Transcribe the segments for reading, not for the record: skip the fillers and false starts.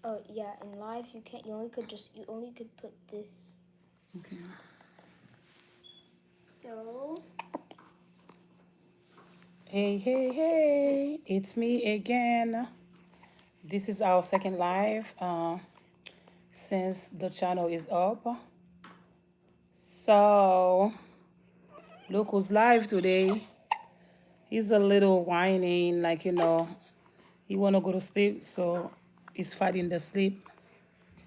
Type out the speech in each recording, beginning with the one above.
Oh yeah, in live you can't. You only could put this. Okay. So Hey, hey, hey! It's me again. This is our second live since the channel is up. So look who's live today. He's a little whining, like he wanna go to sleep, so he's fighting the sleep.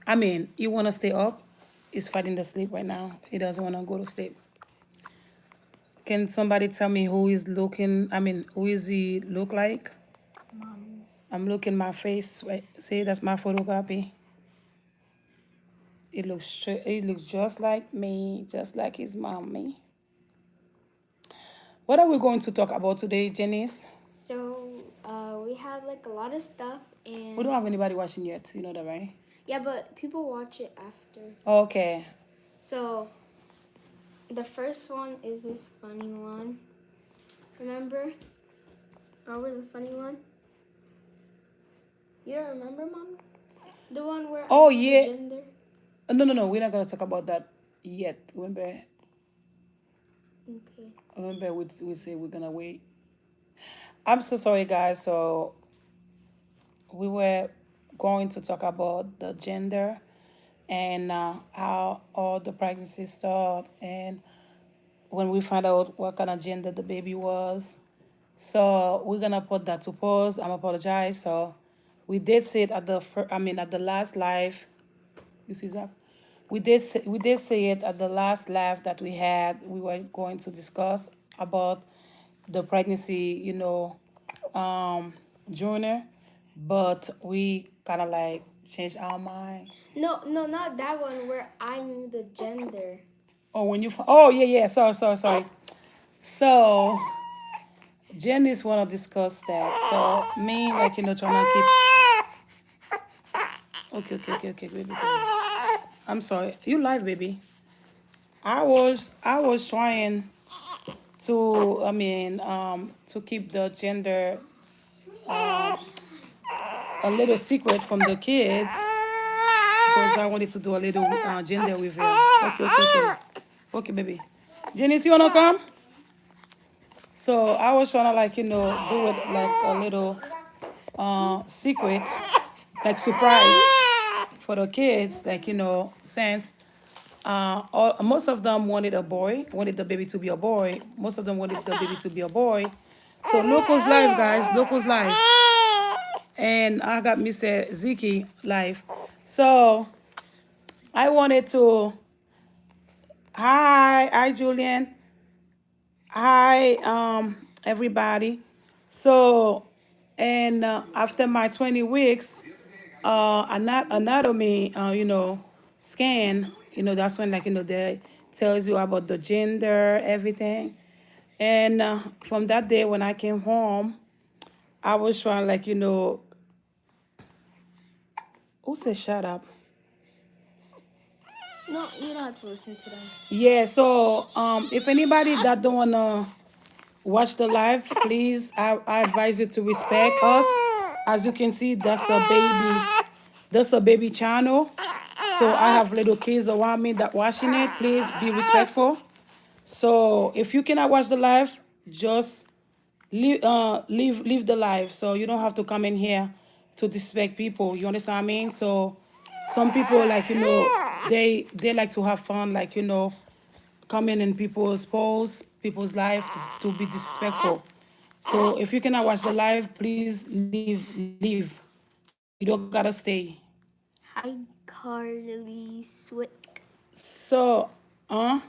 I mean, he wanna stay up. He's fighting the sleep right now. He doesn't wanna go to sleep. Can somebody tell me who is looking? I mean, who is he look like? mommy. I'm looking my face. Right? See, that's my photocopy. It looks straight. It looks just like me, just like his mommy. What are we going to talk about today, Janice? So we have like a lot of stuff, We and don't have anybody watching yet. You know that, right? yeah, but people watch it after. Okay. So the first one is this funny one. Remember? Remember the funny one? You don't remember, mom? The one where I Oh do the yeah. gender. No, no, no. We're not gonna talk about that yet. Okay. Remember, we say we're gonna wait. I'm so sorry, guys. So we were going to talk about the gender and how all the pregnancy start and when we find out what kind of gender the baby was. So we're gonna put that to pause. I'm apologize. So we did say it at at the last live. You see that? We did say it at the last live that we had. We were going to discuss about the pregnancy, journey, but we kind of like changed our mind. No, no, not that one where I knew the gender. Oh, oh yeah, yeah. Sorry, sorry, sorry. So Janice wanna discuss that. So me, like trying to keep. Okay, okay, okay, okay, baby, baby. I'm sorry. You live, baby. I was trying to to keep the gender a little secret from the kids because I wanted to do a little gender reveal. Okay, okay, okay. Okay, baby. Janice, you wanna come? So I was trying to do it like a little secret, like surprise for the kids, like since most of them wanted a boy, wanted the baby to be a boy. Most of them wanted the baby to be a boy. So look who's live, guys. Look who's live. And I got Mr. Ziki live. So I wanted to. Hi, Julian. Hi, everybody. So, and after my 20 weeks, anatomy, scan, that's when they tells you about the gender, everything. And from that day when I came home, I was trying who said shut up? No, you don't have to listen to them. Yeah. So if anybody that don't wanna watch the live, please, I advise you to respect us. As you can see, that's a baby. That's a baby channel. So I have little kids around me that watching it. Please be respectful. So if you cannot watch the live, just leave the live. So you don't have to come in here to disrespect people. You understand what I mean? So some people they like to have fun, coming in people's posts, people's life to be disrespectful. So if you cannot watch the live, please leave. You don't gotta stay. Hi, Carly Swick. So, No,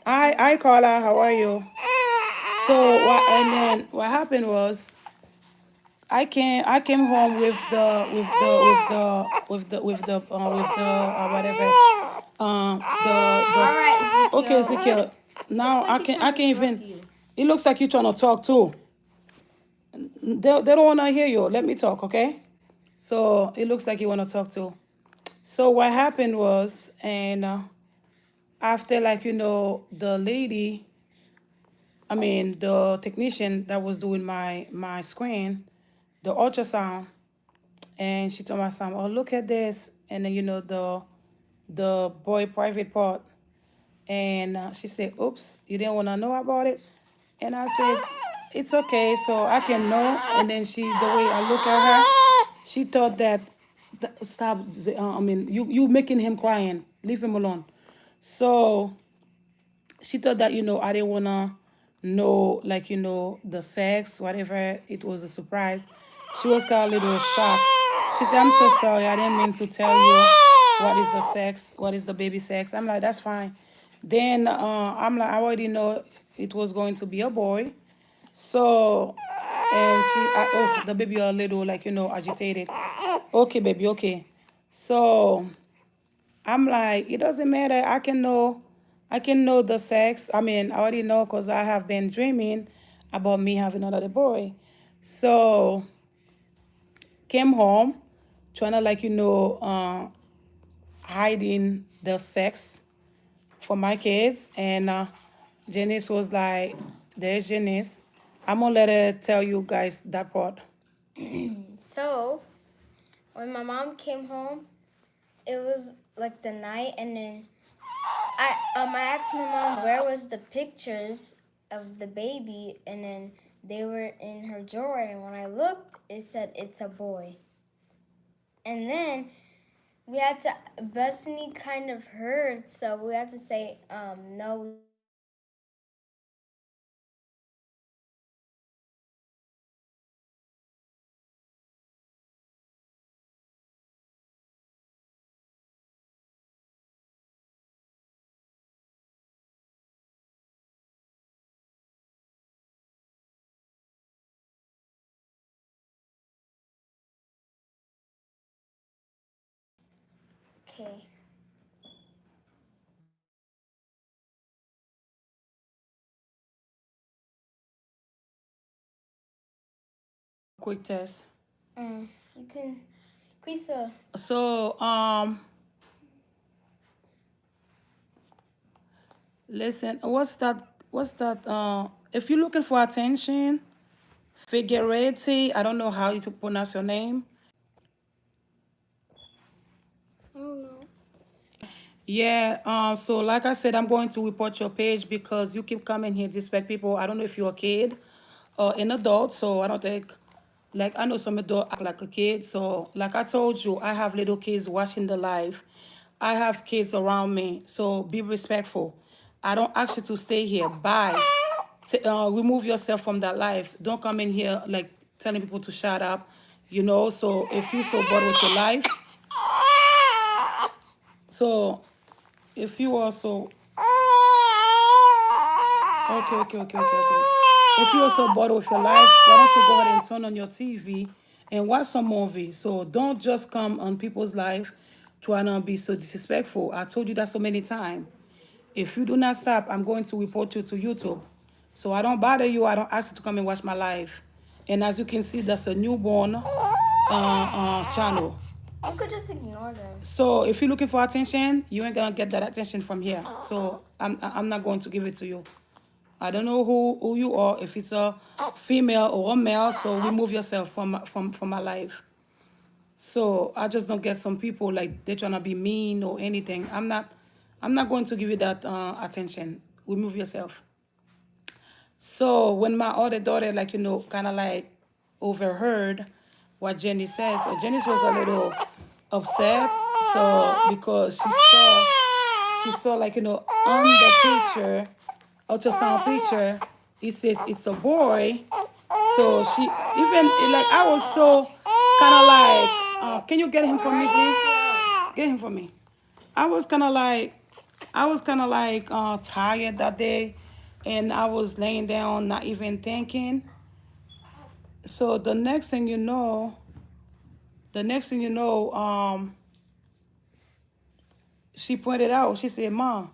hi Carla, how are you? So what and then what happened was I came home with the whatever all right, the okay Ezekiel. Ezekiel. It's Now like he's I trying to can't interrupt even. you. It looks like you're trying to talk too. They don't want to hear you. Let me talk, okay? So it looks like you want to talk too. So what happened was, and after the lady, the technician that was doing my screen, the ultrasound, And she told my son, "Oh, look at this," and then the boy private part. And she said, "Oops, you didn't want to know about it." And I said, "It's okay, so I can know." And then the way I look at her, she thought that, stop. I mean, you making him crying. Leave him alone. So she thought that I didn't wanna know, like, the sex, whatever. It was a surprise. She was kind of a little shocked. She said, "I'm so sorry. I didn't mean to tell you what is the sex, what is the baby sex." I'm like, "That's fine." Then I'm like, I already know it was going to be a boy. So, and oh, the baby a little, like, agitated. "Okay, baby, okay." So I'm like, it doesn't matter. I can know the sex. I mean, I already know because I have been dreaming about me having another boy. So came home, trying to, like, hiding the sex for my kids. And Janice was like, "There's Janice. I'm gonna let her tell you guys that part." So when my mom came home, it was like the night, and then I asked my mom where was the pictures of the baby, and then they were in her drawer. And when I looked, it said it's a boy. And then we had to. Bethany kind of heard, so we had to say no. Okay. Quick test. You can. Quisa. So listen, what's that if you're looking for attention, Figueretti, I don't know how you to pronounce your name. I don't know. Yeah, so like I said, I'm going to report your page because you keep coming here disrespect people. I don't know if you're a kid or an adult, so I don't think, like, I know some adult act like a kid. So like I told you, I have little kids watching the live. I have kids around me, so be respectful. I don't ask you to stay here. Bye. Remove yourself from that life. Don't come in here like telling people to shut up, So if you're so bored with your life, so if you also okay. If you're so bored with your life, why don't you go ahead and turn on your TV and watch some movie? So don't just come on people's life trying to be so disrespectful. I told you that so many times. If you do not stop, I'm going to report you to YouTube. So I don't bother you. I don't ask you to come and watch my live. And as you can see, that's a newborn channel. You could just ignore them. So if you're looking for attention, you ain't gonna get that attention from here. So I'm not going to give it to you. I don't know who you are, if it's a female or a male. So remove yourself from my life. So I just don't get some people like they're trying to be mean or anything. I'm not going to give you that attention. Remove yourself. So when my other daughter, like, kind of like overheard what Jenny says, so Jenny was a little upset. So because she saw, like, on the picture, ultrasound picture, it says it's a boy. So she even, like, I was so kind of like, can you get him for me, please? Get him for me. I was kind of like, tired that day, and I was laying down, not even thinking. So the next thing you know, she pointed out. She said, "Mom,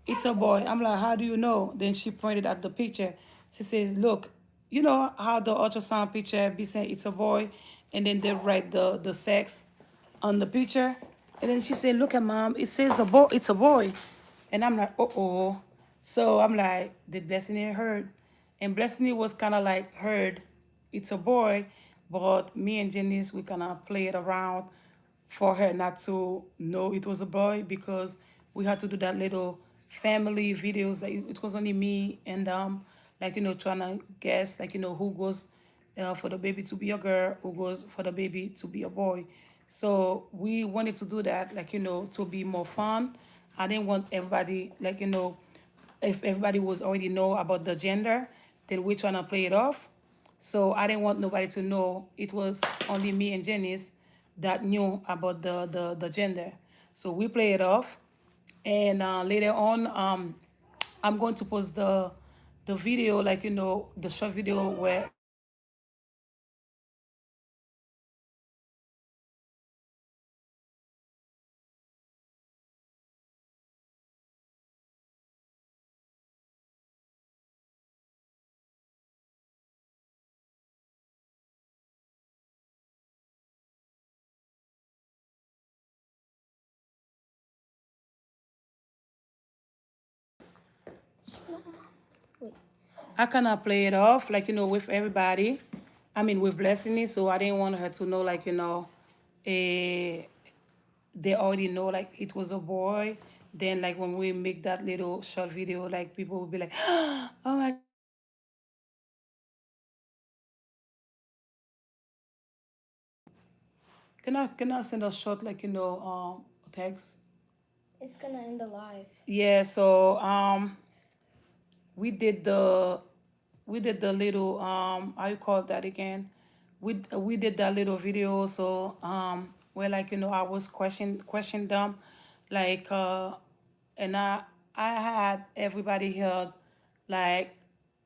it's a boy." I'm like, "How do you know?" Then she pointed at the picture. She says, "Look, you know how the ultrasound picture be saying it's a boy, and then they write the sex on the picture." And then she said, "Look at mom, it says a boy. It's a boy." And I'm like, "Uh-oh." So I'm like, did Blessing heard? And Blessing was kind of like heard it's a boy, But me and Janice, we kind of play it around for her not to know it was a boy because we had to do that little family videos. Like it was only me and like trying to guess like who goes for the baby to be a girl, who goes for the baby to be a boy. So we wanted to do that like to be more fun. I didn't want everybody like if everybody was already know about the gender, then we're trying to play it off. So I didn't want nobody to know. It was only me and Janice that knew about the gender. So we play it off, and later on, I'm going to post the video, like the short video where I cannot play it off, like with everybody. I mean, with Blessing, so I didn't want her to know, like eh, they already know like it was a boy. Then like when we make that little short video, like people will be like, oh my, can I send a short like text? It's gonna end the live. Yeah. So we did the we did the little how you call that again? We did that little video. So where like I was question them, like and I had everybody held like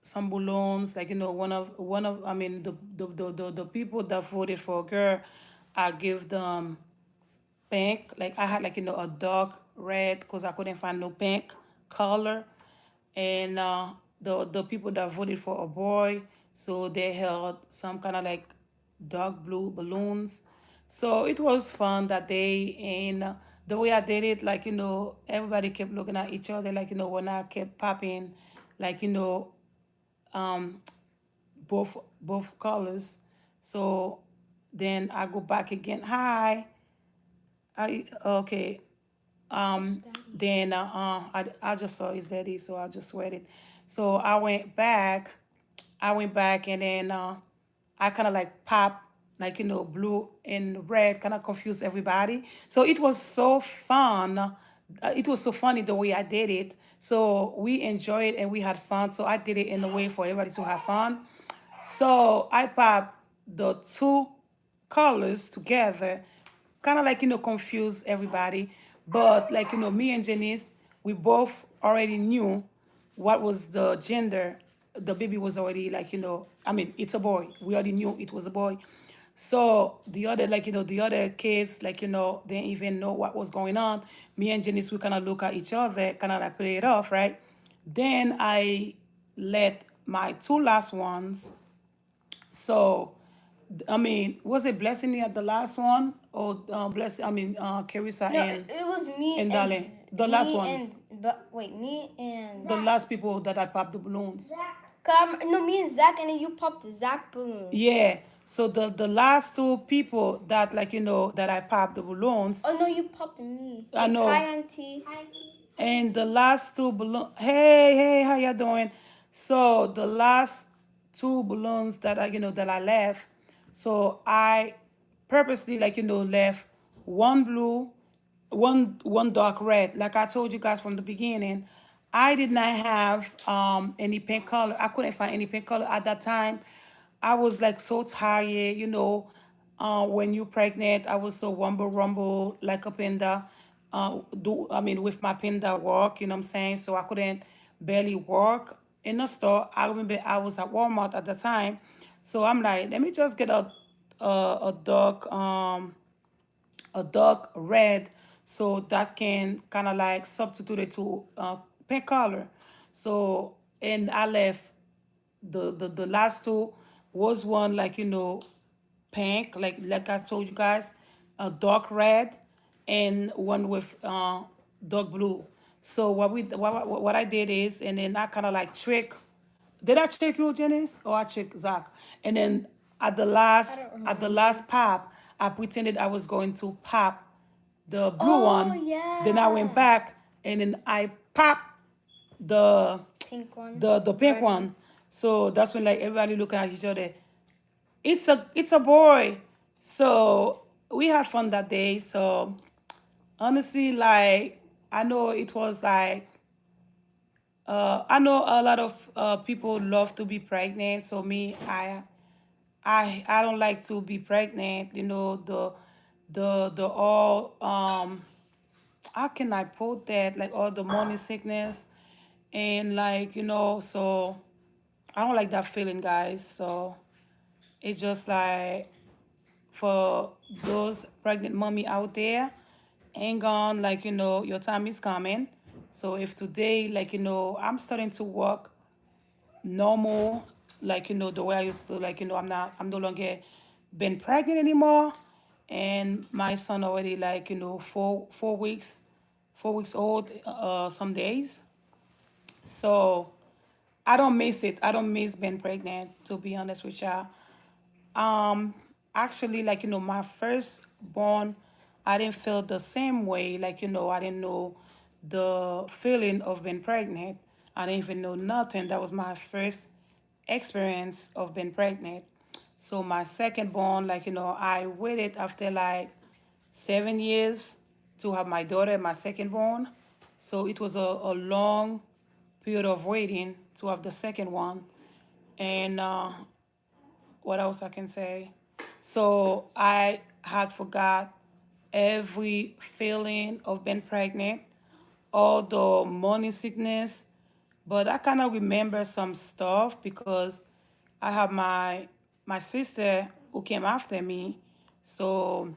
some balloons, like one of I mean the people that voted for a girl, I give them pink. Like I had like a dark red because I couldn't find no pink color, and the people that voted for a boy, so they held some kind of like dark blue balloons. So it was fun that day, and the way I did it, like everybody kept looking at each other, like when I kept popping, like both colors. So then I go back again. Hi, I okay. It's daddy. Then I just saw his daddy, so I just waited. So I went back, and then I kind of like pop, like blue and red, kind of confused everybody. So it was so fun. It was so funny the way I did it. So we enjoyed and we had fun. So I did it in a way for everybody to have fun. So I popped the two colors together, kind of like confuse everybody. But like me and Janice, we both already knew what was the gender. The baby was already like I mean it's a boy. We already knew it was a boy. So the other like the other kids like they didn't even know what was going on. Me and Janice, we kind of look at each other, kind of like play it off, right? Then I let my two last ones. So, I mean, was it Blessing at the last one, or Blessing? I mean, Carissa No, it was me and and Darlene, the last ones, but wait, me and the last people that I popped the balloons. No, me and Zach, and then you popped Zach balloon. Yeah. So the last two people that like that I popped the balloons. Oh no, you popped me. I Like, know. hi auntie. Hi. And the last two balloons. Hey, how you doing? So the last two balloons that I left. So I purposely like left one blue, one dark red. Like I told you guys from the beginning, I did not have any pink color. I couldn't find any pink color at that time. I was like so tired, when you're pregnant, I was so rumble like a panda. I mean, with my panda walk, you know what I'm saying? So I couldn't barely walk in the store. I remember I was at Walmart at the time. So I'm like, let me just get a dark red, so that can kind of like substitute it to pink color. So and I left the last two was one like pink, like I told you guys, a dark red, and one with dark blue. So what I did is, and then I kind of like trick. Did I trick you, Janice, or I trick Zach? And then I don't at the remember. last pop, I pretended I was going to pop the blue Oh one. Then I went yeah. back and then I popped the Pink one. the pink Red one. one. So that's when like everybody looking at each other. It's a boy. So we had fun that day. So honestly, like I know it was like I know a lot of people love to be pregnant. So me, I don't like to be pregnant. You know the all how can I put that, like all the morning sickness and like so I don't like that feeling, guys. So it's just like for those pregnant mommy out there, hang on, like your time is coming. So if today, like I'm starting to work normal, like the way I used to, like I'm no longer been pregnant anymore, and my son already like 4 weeks, 4 weeks old, some days. So I don't miss it. I don't miss being pregnant, to be honest with you. Um, Actually, like my first born, I didn't feel the same way. Like I didn't know the feeling of being pregnant. I didn't even know nothing. That was my first experience of being pregnant. So my second born, like I waited after like 7 years to have my daughter, my second born. So it was a long period of waiting to have the second one. And what else I can say? So I had forgot every feeling of being pregnant, all the morning sickness, but I kind of remember some stuff because I have my sister who came after me, so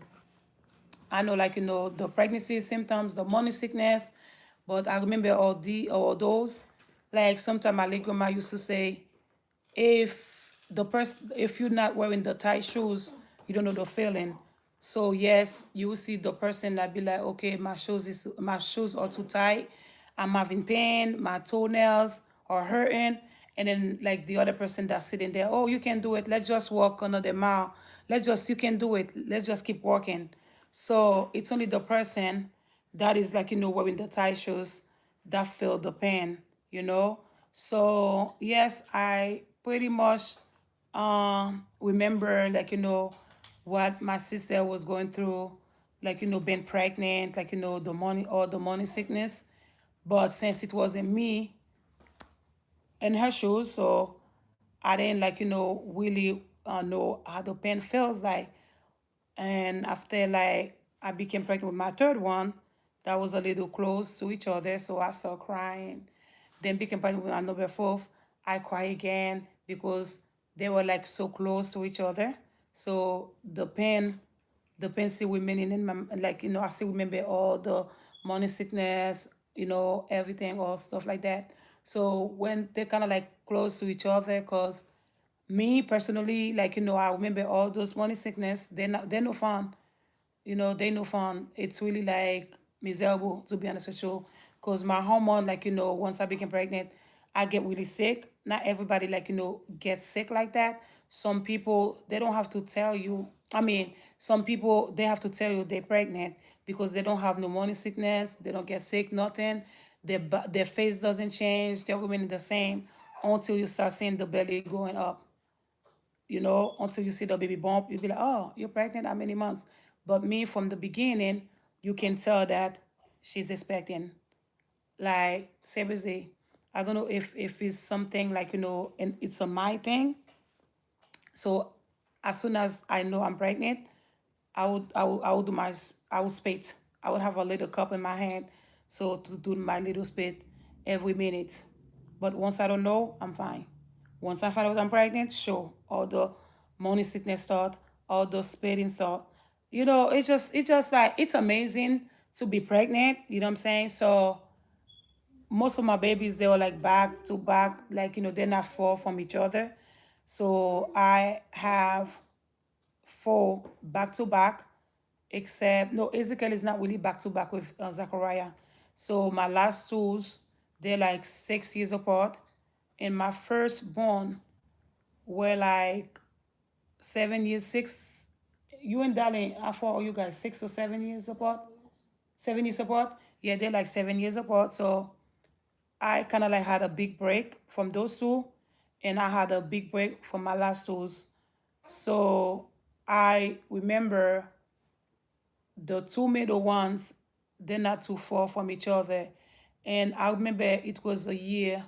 I know like the pregnancy symptoms, the morning sickness, but I remember all those. Like sometimes my late grandma used to say, if you're not wearing the tight shoes, you don't know the feeling. So yes, you will see the person that be like, okay, my shoes are too tight, I'm having pain, my toenails are hurting, and then like the other person that's sitting there, oh, you can do it, let's just walk another mile, you can do it, let's just keep walking. So it's only the person that is like wearing the tight shoes that feel the pain. So yes, I pretty much remember like what my sister was going through, like being pregnant, like the morning sickness. But since it wasn't me in her shoes, so I didn't like really know how the pain feels like. And after like I became pregnant with my third one, that was a little close to each other, so I started crying. Then became pregnant with my number fourth, I cry again because they were like so close to each other. So the pain still remaining in my, like I still remember all the morning sickness, everything, all stuff like that. So when they kind of like close to each other, cause me personally, like I remember all those morning sickness. They're no fun. They no fun. It's really like miserable, to be honest with you, because my hormone, like once I became pregnant, I get really sick. Not everybody like gets sick like that. Some people they don't have to tell you. I mean, some people they have to tell you they're pregnant because they don't have no morning sickness. They don't get sick, nothing. Their face doesn't change. They're remaining the same until you start seeing the belly going up, until you see the baby bump, you'll be like, oh, you're pregnant, how many months? But me, from the beginning, you can tell that she's expecting. Like, seriously, I don't know if it's something like, and it's a my thing. So as soon as I know I'm pregnant, I would do I would spit. I would have a little cup in my hand, so to do my little spit every minute. But once I don't know, I'm fine. Once I find out I'm pregnant, sure, all the morning sickness start, all the spitting start. It's just like it's amazing to be pregnant. You know what I'm saying? So most of my babies they were like back to back, like they're not far from each other. So I have four back to back, except no, Ezekiel is not really back to back with Zachariah. So my last twos, they're like 6 years apart, and my firstborn were like 7 years, six. You and Darling, how far are you guys? 6 or 7 years apart? 7 years apart? Yeah, they're like 7 years apart. So I kind of like had a big break from those two, and I had a big break from my last two. So I remember the two middle ones, they're not too far from each other. And I remember it was a year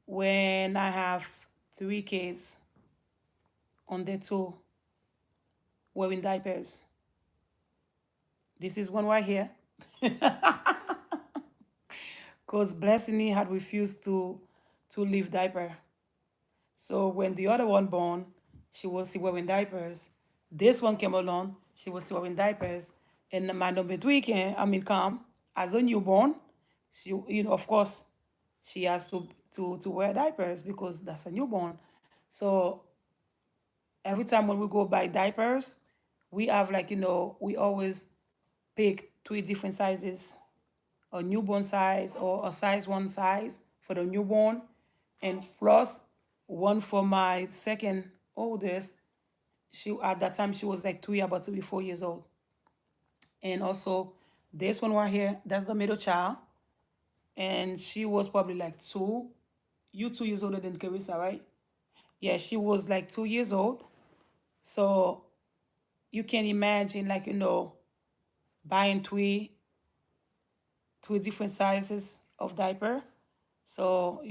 when I have 3 kids on the two wearing diapers. This is one right here. Because Blessing had refused to leave diaper. So when the other one born, she was still wearing diapers. This one came along, she was still wearing diapers. And my number three come as a newborn. She, of course, she has to wear diapers because that's a newborn. So every time when we go buy diapers, we have like, we always pick 3 different sizes, a newborn size or a size one size for the newborn, and plus one for my second oldest. She at that time she was like 3, about to be 4 years old. And also this one right here, that's the middle child, and she was probably like 2. You 2 years older than Carissa, right? Yeah, she was like 2 years old. So you can imagine, like, buying three different sizes of diaper. So,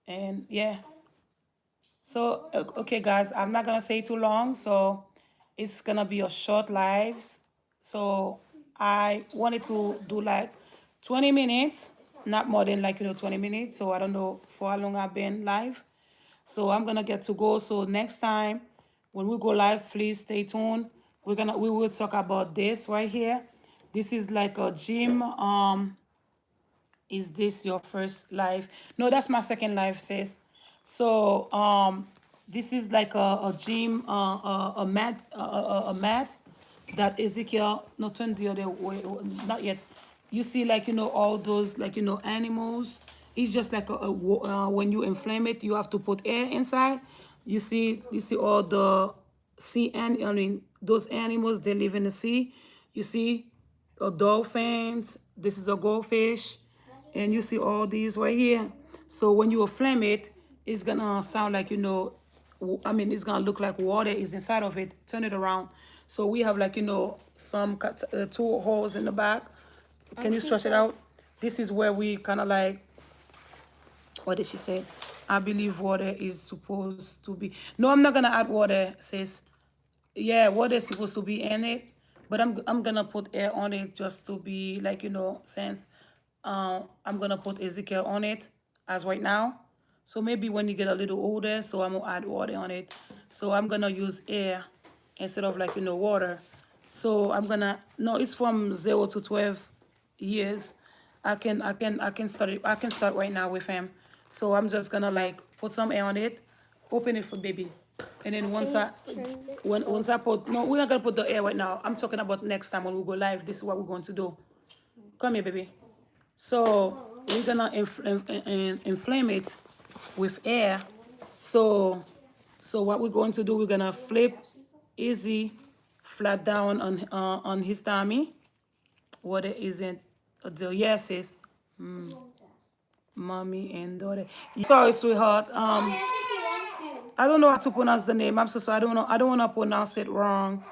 and yeah. So, okay, guys, I'm not gonna say too long. So, it's gonna be a short lives. So, I wanted to do like 20 minutes, not more than like 20 minutes. So, I don't know for how long I've been live. So, I'm gonna get to go. So, next time when we go live, please stay tuned. We will talk about this right here. This is like a gym. Is this your first live? No, that's my second live, sis. So this is like a gym, a mat that Ezekiel, no, turn the other way, not yet. You see, like, all those, like, animals. It's just like when you inflame it, you have to put air inside. You see all the sea, and I mean, those animals, they live in the sea. You see dolphins. This is a goldfish, and you see all these right here. So when you flame it, it's gonna sound like, it's gonna look like water is inside of it. Turn it around. So we have like, some 2 holes in the back. Can you stretch it out? This is where we kind of like, what did she say? I believe water is supposed to be. No, I'm not gonna add water, sis. Yeah, water is supposed to be in it, but I'm gonna put air on it just to be like, since I'm gonna put Ezekiel on it as right now. So maybe when you get a little older, so I'm gonna add water on it. So I'm gonna use air instead of like, water. So I'm gonna, no, it's from 0 to 12 years. I can start right now with him. So I'm just gonna like put some air on it, open it for baby. And then once I put, no, we're not gonna put the air right now. I'm talking about next time when we go live. This is what we're going to do. Come here, baby. So we're gonna inflame it with air. So what we're going to do, we're gonna flip Easy flat down on his tummy. What it isn't the yes is mommy and daughter. Sorry, sweetheart. I don't know how to pronounce the name. I'm so sorry. I don't wanna pronounce it wrong.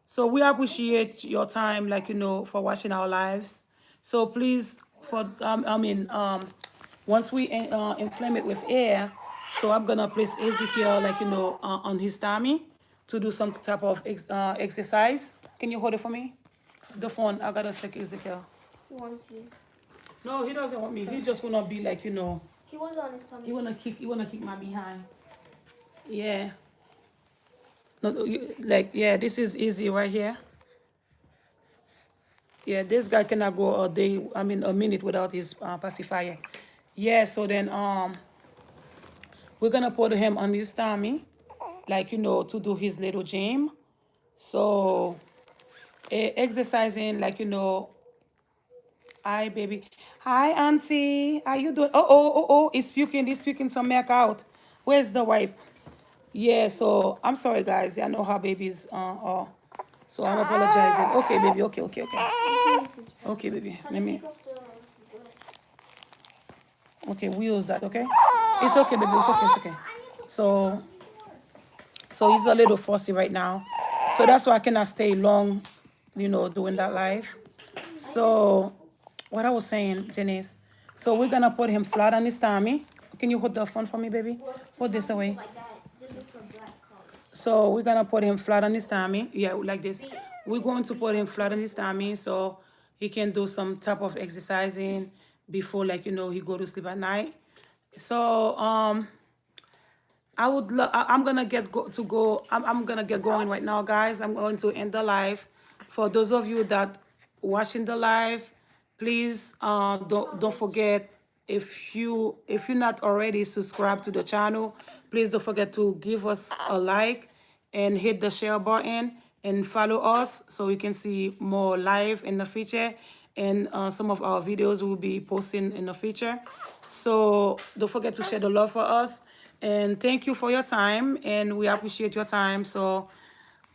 So we appreciate your time, like, for watching our lives. So please, once we inflame it with air, so I'm gonna place Ezekiel, like, on his tummy to do some type of exercise. Can you hold it for me? The phone. I gotta check Ezekiel. He wants you. No, he doesn't want me. He just wanna be like, He was on his tummy. He wanna kick my behind. Yeah. No, like, yeah, this is easy right here. Yeah, this guy cannot go a day, a minute without his pacifier. Yeah, so then we're gonna put him on his tummy, like, to do his little gym. So exercising, like, hi baby. Hi auntie. How you doing? Oh, it's puking some milk out. Where's the wipe? Yeah, so I'm sorry, guys. I know how babies are. So I'm apologizing. Okay, baby. Okay, okay, okay. Okay, baby. Let me. Okay, we use that. Okay. It's okay, baby. It's okay. It's okay. So, so he's a little fussy right now. So that's why I cannot stay long, doing that live. So, what I was saying, Janice. So we're gonna put him flat on his tummy. Can you hold the phone for me, baby? Hold this away. So we're gonna put him flat on his tummy. Yeah, like this. We're going to put him flat on his tummy so he can do some type of exercising before, like he go to sleep at night. So I'm gonna I'm gonna get going right now, guys. I'm going to end the live. For those of you that watching the live, please don't forget, if you're not already subscribed to the channel, please don't forget to give us a like and hit the share button and follow us so you can see more live in the future, and some of our videos will be posting in the future. So don't forget to share the love for us, and thank you for your time, and we appreciate your time. So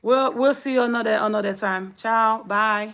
we'll see you another time. Ciao, bye.